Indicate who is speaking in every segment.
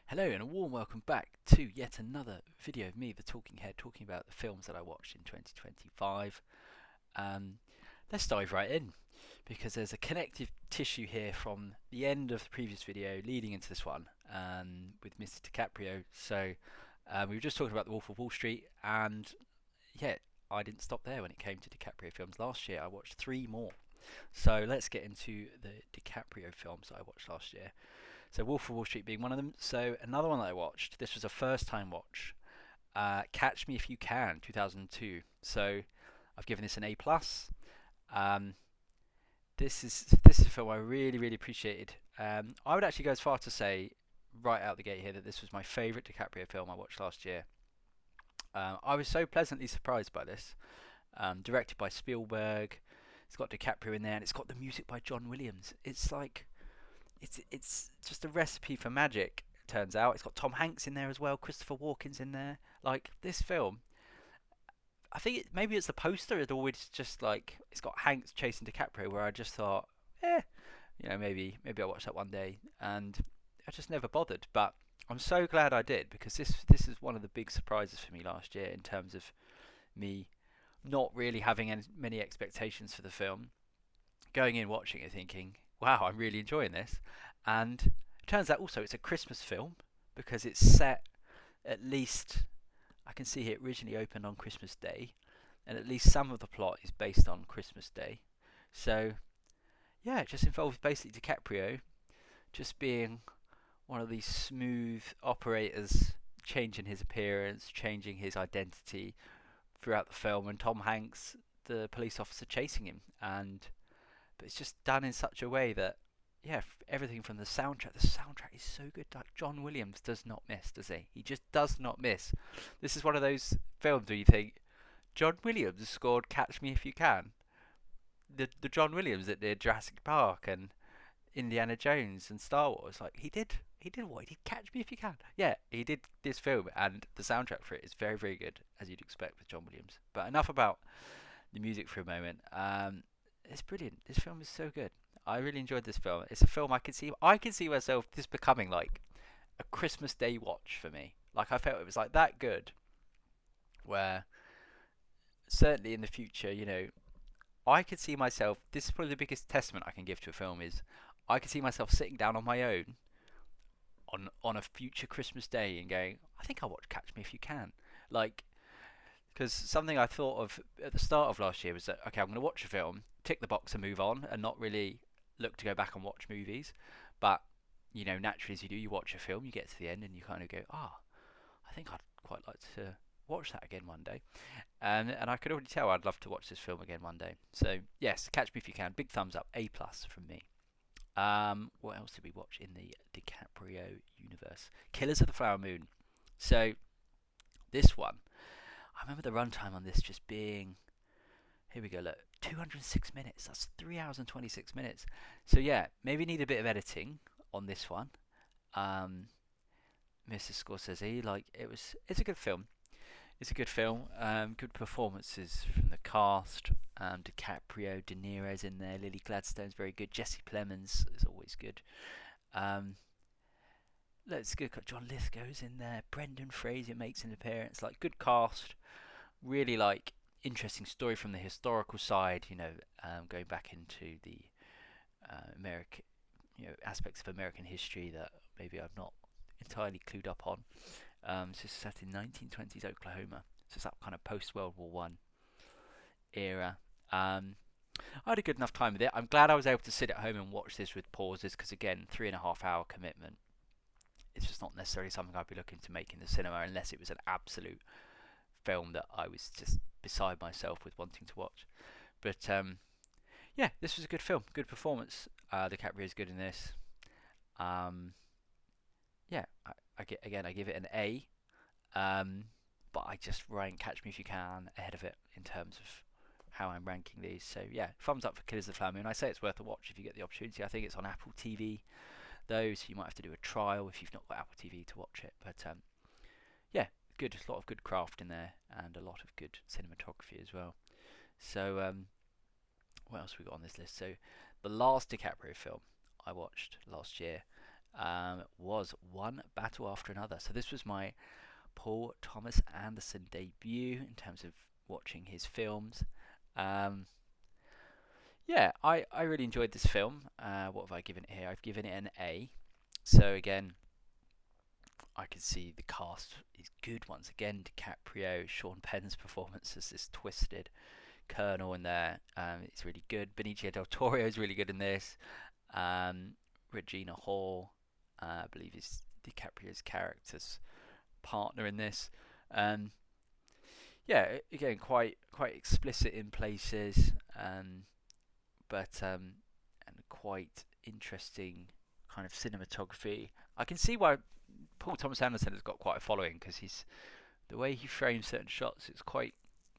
Speaker 1: Hello and a warm welcome back to yet another video of me, the Talking Head, talking about the films that I watched in 2025. Um, let's dive right in because there's a connective tissue here from the end of the previous video leading into this one with Mr. DiCaprio. We were just talking about The Wolf of Wall Street, and yeah, I didn't stop there when it came to DiCaprio films. Last year I watched three more. So let's get into the DiCaprio films that I watched last year. So Wolf of Wall Street being one of them. So another one that I watched. This was a first-time watch. Catch Me If You Can, 2002. So I've given this an A plus. Um, this is a film I really appreciated. I would actually go as far to say right out the gate here that this was my favourite DiCaprio film I watched last year. I was so pleasantly surprised by this. Directed by Spielberg. It's got DiCaprio in there, and it's got the music by John Williams. It's like it's just a recipe for magic. It turns out it's got Tom Hanks in there as well. Christopher Walken's in there. Like this film, I think maybe it's the poster. It always just like it's got Hanks chasing DiCaprio, where I just thought, maybe I'll watch that one day, and I just never bothered. But I'm so glad I did because this is one of the big surprises for me last year in terms of me not really having many expectations for the film, going in watching it thinking, wow, I'm really enjoying this. And it turns out also it's a Christmas film because it's set at least, I can see it originally opened on Christmas Day, and at least some of the plot is based on Christmas Day. So, yeah, it just involves basically DiCaprio just being one of these smooth operators, changing his appearance, changing his identity throughout the film, and Tom Hanks, the police officer, chasing him. But it's just done in such a way that, yeah, everything from the soundtrack. The soundtrack is so good. Like John Williams does not miss, does he? He just does not miss. This is one of those films where you think John Williams scored "Catch Me If You Can." The John Williams that did Jurassic Park and Indiana Jones and Star Wars. Like he did what? He did Catch Me If You Can. Yeah, he did this film, and the soundtrack for it is very good, as you'd expect with John Williams. But enough about the music for a moment. It's brilliant. This film is so good. I really enjoyed this film. It's a film I can see myself this becoming like a Christmas Day watch for me. Like I felt it was like that good, where certainly in the future, I could see myself. This is probably the biggest testament I can give to a film is I could see myself sitting down on my own on a future Christmas Day and going, I think I'll watch Catch Me If You Can. Like, because something I thought of at the start of last year was that, okay, I'm going to watch a film, tick the box and move on, and not really look to go back and watch movies. But, naturally as you do, you watch a film, you get to the end and you kind of go, I think I'd quite like to watch that again one day. And I could already tell I'd love to watch this film again one day. So, yes, Catch Me If You Can. Big thumbs up. A plus from me. What else did we watch in the DiCaprio universe? Killers of the Flower Moon. So, this one, I remember the runtime on this just being, here we go, look, 206 minutes. That's 3 hours and 26 minutes. So yeah, maybe need a bit of editing on this one. Mr. Scorsese, it's a good film. It's a good film. Good performances from the cast. DiCaprio, De Niro's in there. Lily Gladstone's very good. Jesse Plemons is always good. Let's go. John Lithgow's in there. Brendan Fraser makes an appearance. Like good cast. Really like interesting story from the historical side. Going back into the American, aspects of American history that maybe I'm not entirely clued up on. So it's set in 1920s Oklahoma. So it's that kind of post World War One era. I had a good enough time with it. I'm glad I was able to sit at home and watch this with pauses because again, 3.5 hour commitment. It's just not necessarily something I'd be looking to make in the cinema unless it was an absolute film that I was just beside myself with wanting to watch. But yeah, this was a good film, good performance. DiCaprio is good in this. Yeah, I give it an A. But I just rank Catch Me If You Can ahead of it in terms of how I'm ranking these. So yeah, thumbs up for Killers of the Flower Moon. I say it's worth a watch if you get the opportunity. I think it's on Apple TV though, so you might have to do a trial if you've not got Apple TV to watch it. But yeah, good, a lot of good craft in there and a lot of good cinematography as well. So what else we got on this list? So the last DiCaprio film I watched last year was One Battle After Another. So this was my Paul Thomas Anderson debut in terms of watching his films. Um, yeah, I really enjoyed this film. What have I given it here? I've given it an A. So again, I can see the cast is good once again. DiCaprio, Sean Penn's performance as this twisted colonel in there. It's really good. Benicio del Toro is really good in this. Regina Hall, I believe, is DiCaprio's character's partner in this. Yeah, again, quite explicit in places, but and quite interesting kind of cinematography. I can see why Paul Thomas Anderson has got quite a following, because the way he frames certain shots,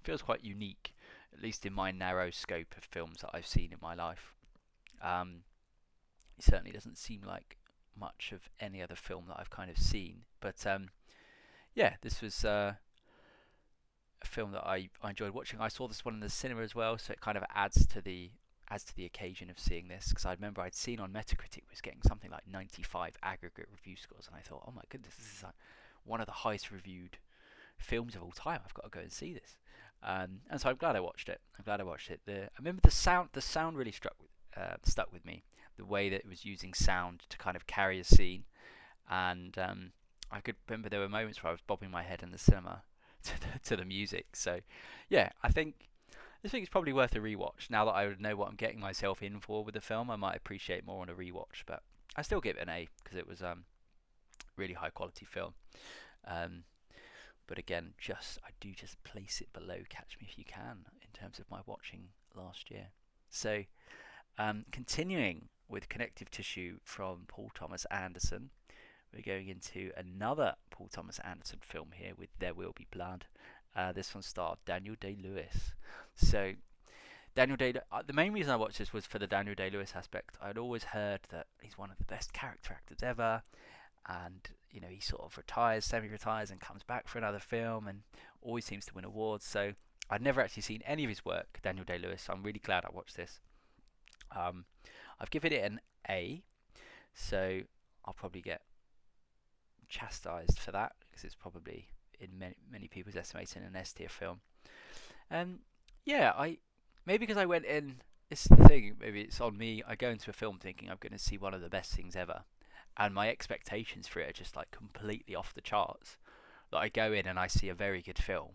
Speaker 1: feels quite unique, at least in my narrow scope of films that I've seen in my life. It certainly doesn't seem like much of any other film that I've kind of seen, but yeah, this was a film that I enjoyed watching. I saw this one in the cinema as well, so it kind of adds to the occasion of seeing this, because I remember I'd seen on Metacritic it was getting something like 95 aggregate review scores, and I thought, oh my goodness, this is like one of the highest reviewed films of all time. I've got to go and see this. And so I'm glad I watched it. I remember the sound really stuck with me. The way that it was using sound to kind of carry a scene, and I could remember there were moments where I was bobbing my head in the cinema to the music. So yeah, I think this thing is probably worth a rewatch. Now that I know what I'm getting myself in for with the film, I might appreciate more on a rewatch. But I still give it an A, because it was really high quality film. But again, I do just place it below Catch Me If You Can in terms of my watching last year. So continuing with Connective Tissue from Paul Thomas Anderson, we're going into another Paul Thomas Anderson film here with There Will Be Blood. This one starred Daniel Day-Lewis. So the main reason I watched this was for the Daniel Day-Lewis aspect. I'd always heard that he's one of the best character actors ever, and he sort of semi-retires and comes back for another film, and always seems to win awards. So I'd never actually seen any of his work, Daniel Day-Lewis, so I'm really glad I watched this. I've given it an A, so I'll probably get chastised for that, because it's probably, in many people's estimation, an S tier film. Yeah, maybe because I went in, it's the thing, maybe it's on me, I go into a film thinking I'm going to see one of the best things ever, and my expectations for it are just like completely off the charts. That I go in and I see a very good film,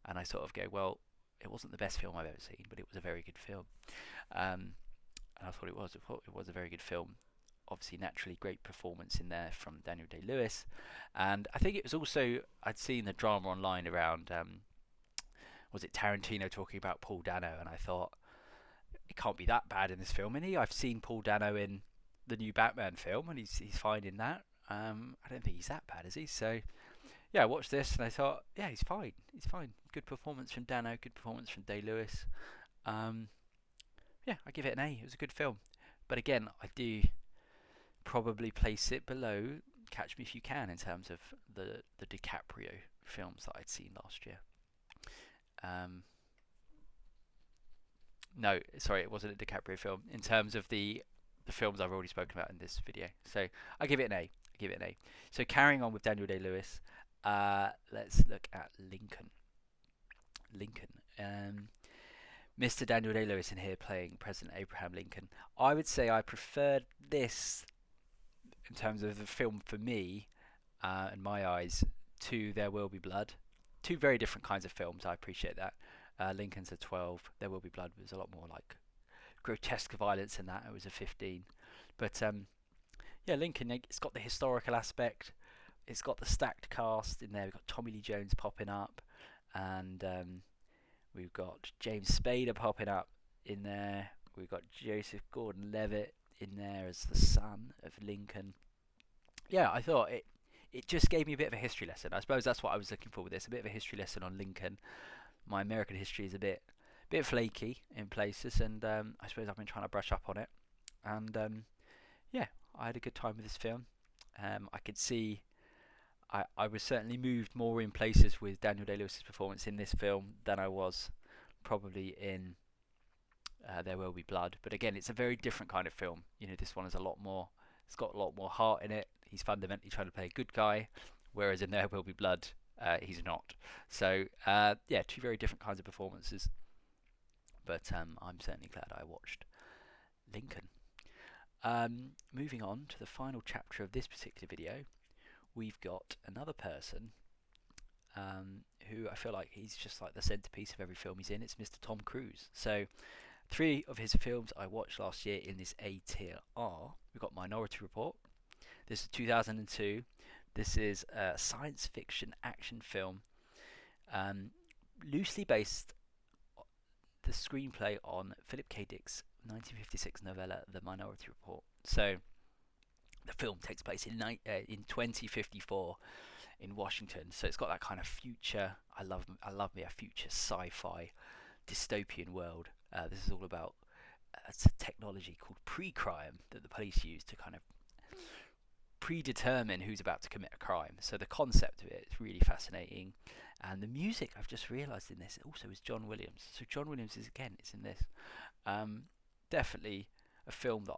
Speaker 1: and I sort of go, well, it wasn't the best film I've ever seen, but it was a very good film. And I thought it was. It was a very good film. Obviously, naturally, great performance in there from Daniel Day-Lewis. And I think it was also, I'd seen the drama online around, was it Tarantino talking about Paul Dano? And I thought, it can't be that bad in this film, is he? I've seen Paul Dano in the new Batman film, and he's fine in that. I don't think he's that bad, is he? So, yeah, I watched this, and I thought, yeah, he's fine. Good performance from Dano, good performance from Day-Lewis. Yeah, I give it an A. It was a good film. But again, I do probably place it below Catch Me If You Can in terms of the DiCaprio films that I'd seen last year. No, sorry, it wasn't a DiCaprio film. In terms of the films I've already spoken about in this video. So I give it an A. So carrying on with Daniel Day-Lewis, let's look at Lincoln. Mr. Daniel Day-Lewis in here playing President Abraham Lincoln. I would say I preferred this in terms of the film for me, in my eyes, to There Will Be Blood. Two very different kinds of films. I appreciate that. Lincoln's a 12. There Will Be Blood was a lot more like grotesque violence in that. It was a 15. But yeah, Lincoln, it's got the historical aspect. It's got the stacked cast in there. We've got Tommy Lee Jones popping up, and we've got James Spader popping up in there. We've got Joseph Gordon-Levitt in there as the son of Lincoln. Yeah, I thought it just gave me a bit of a history lesson. I suppose that's what I was looking for with this, a bit of a history lesson on Lincoln. My American history is a bit flaky in places, and I suppose I've been trying to brush up on it. And yeah, I had a good time with this film. I could see I was certainly moved more in places with Daniel Day-Lewis's performance in this film than I was probably in There Will Be Blood. But again, it's a very different kind of film. This one is a lot more It's got a lot more heart in it. He's fundamentally trying to play a good guy, whereas in There Will Be Blood, he's not. So yeah, two very different kinds of performances. But I'm certainly glad I watched Lincoln. Moving on to the final chapter of this particular video, we've got another person who I feel like he's just like the centerpiece of every film he's in. It's Mr. Tom Cruise. So 3 of his films I watched last year in this A tier are, we've got Minority Report. This is 2002. This is a science fiction action film, loosely based the screenplay on Philip K. Dick's 1956 novella The Minority Report. So the film takes place in 2054 in Washington. So it's got that kind of future. I love me a future sci-fi dystopian world. This is all about it's a technology called pre-crime that the police use to kind of predetermine who's about to commit a crime. So the concept of it is really fascinating, and the music, I've just realised in this also is John Williams. So John Williams is in this. Definitely a film that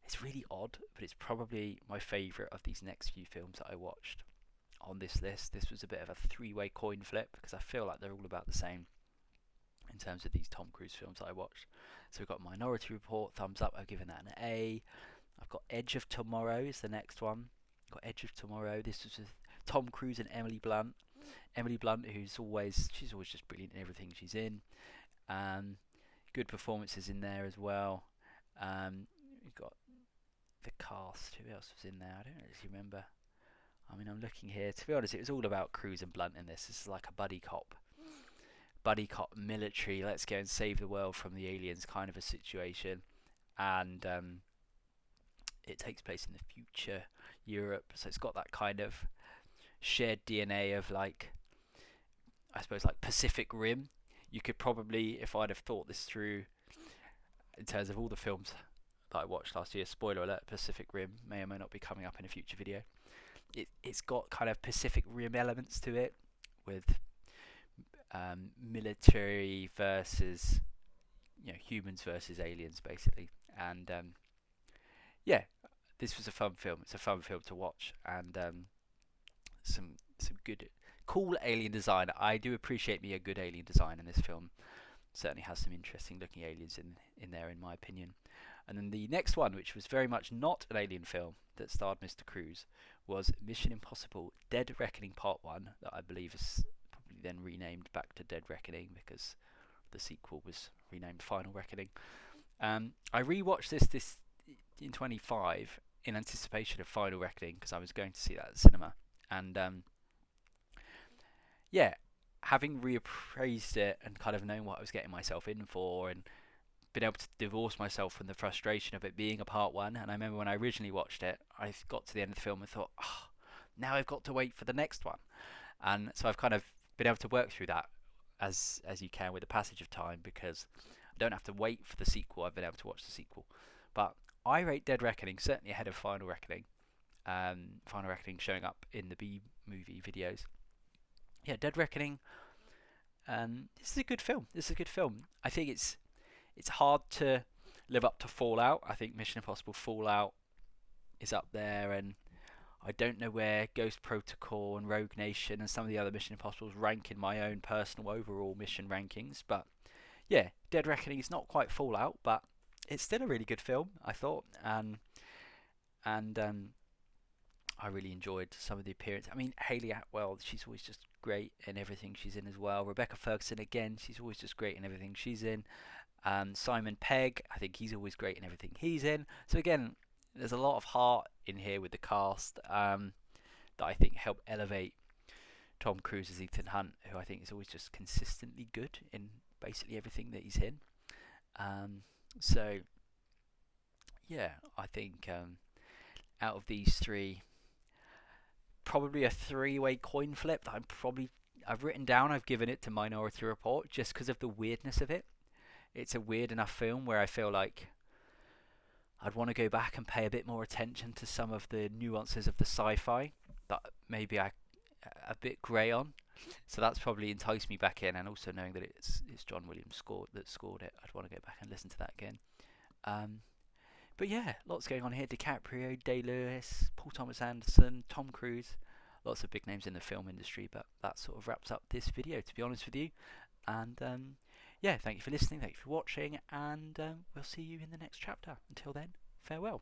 Speaker 1: it's really odd, but it's probably my favourite of these next few films that I watched on this list. This was a bit of a 3-way coin flip because I feel like they're all about the same in terms of these Tom Cruise films that I watched. So we've got Minority Report, thumbs up, I've given that an A. I've got Edge of Tomorrow is the next one. Got Edge of Tomorrow. This was with Tom Cruise and Emily Blunt. Emily Blunt, she's always just brilliant in everything she's in. Good performances in there as well. We've got the cast. Who else was in there? I don't actually remember. I mean, I'm looking here. To be honest, it was all about Cruise and Blunt in this. This is like a buddy cop military. Let's go and save the world from the aliens kind of a situation. And it takes place in the future Europe, so it's got that kind of shared DNA of like, I suppose, like Pacific Rim. You could probably, if I'd have thought this through in terms of all the films that I watched last year, spoiler alert, Pacific Rim may or may not be coming up in a future video. It's got kind of Pacific Rim elements to it, with military versus humans versus aliens basically. And yeah, this was a fun film. It's a fun film to watch, and some good, cool alien design. I do appreciate me a good alien design, and this film certainly has some interesting looking aliens in there, in my opinion. And then the next one, which was very much not an alien film that starred Mr. Cruise, was Mission Impossible: Dead Reckoning Part 1, that I believe is probably then renamed back to Dead Reckoning because the sequel was renamed Final Reckoning. I rewatched this in 25 in anticipation of Final Reckoning because I was going to see that at the cinema, and yeah, having reappraised it and kind of known what I was getting myself in for, and been able to divorce myself from the frustration of it being a part 1. And I remember when I originally watched it, I got to the end of the film and thought, oh, now I've got to wait for the next one. And so I've kind of been able to work through that as you can with the passage of time, because I don't have to wait for the sequel. I've been able to watch the sequel. But I rate Dead Reckoning certainly ahead of Final Reckoning. Final Reckoning showing up in the B-movie videos. Yeah, Dead Reckoning. This is a good film. I think it's hard to live up to Fallout. I think Mission Impossible Fallout is up there, and I don't know where Ghost Protocol and Rogue Nation and some of the other Mission Impossibles rank in my own personal overall mission rankings. But yeah, Dead Reckoning is not quite Fallout, but it's still a really good film, I thought. And I really enjoyed some of the appearances. I mean, Hayley Atwell, she's always just great in everything she's in as well. Rebecca Ferguson, again, she's always just great in everything she's in. Simon Pegg, I think he's always great in everything he's in. So again, there's a lot of heart in here with the cast that I think help elevate Tom Cruise as Ethan Hunt, who I think is always just consistently good in basically everything that he's in. So yeah, I think out of these 3, probably a 3-way coin flip that I've written down. I've given it to Minority Report just because of the weirdness of it. It's a weird enough film where I feel like I'd want to go back and pay a bit more attention to some of the nuances of the sci-fi that maybe I a bit grey on. So that's probably enticed me back in, and also knowing that it's John Williams that scored it, I'd want to go back and listen to that again. But yeah, lots going on here. DiCaprio, Day-Lewis, Paul Thomas Anderson, Tom Cruise. Lots of big names in the film industry, but that sort of wraps up this video, to be honest with you. And yeah, thank you for listening, thank you for watching, and we'll see you in the next chapter. Until then, farewell.